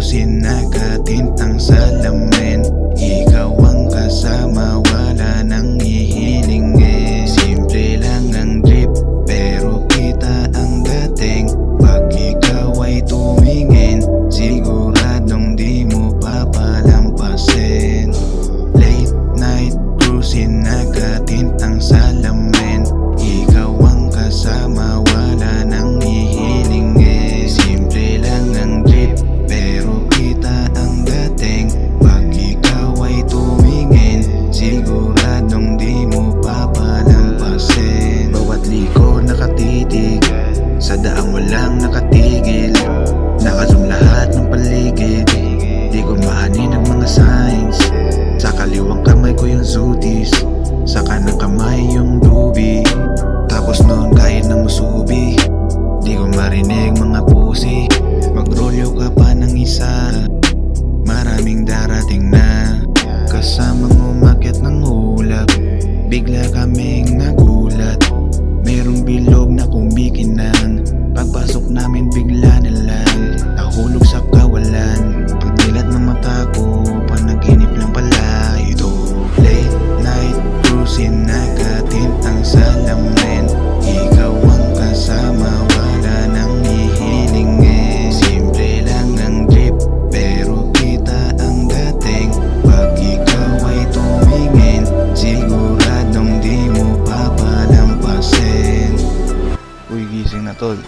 cruising, nakatintang salamin. Ikaw ang kasama, wala nang ihilingin. Simple lang ang drip, pero kita ang dating. Pag ikaw ay tumingin, siguradong di mo papalampasin. Late night cruising, nakatintang salamin. Ikaw ang kasama, wala nang ihilingin. Simple lang ang drip, pero kita ang dating. Pag ikaw ay tumingin, siguradong di mo papalampasin. Bawat liko nakatitig, sa daan mo lang nakatigil. Nakazoom lahat ng paligid, di ko maanin ang mga signs. Sa kaliwang kamay ko yung zooties, sa kanang kamay yung doobie. Tapos noon kahit ng musubi, di ko marinig mga pusi. Magrolyo ka pa ng isa, maraming darating na. Kasamang umakyat ng ulap, bigla kaming nagulat. Merong bilog na kumikinang, pagpasok namin bigla na lang nahulog sa kawalan. Pagdilat ng mata ko, panaginip lang pala ito. Late night cruising, nakatintang salamin. Ikaw ang kasama, wala nang ihilingin. Simple lang ang drip, pero kita ang dating. Pag ikaw ay tumingin, siguradong di mo papalampasin. Uy, gising na tol.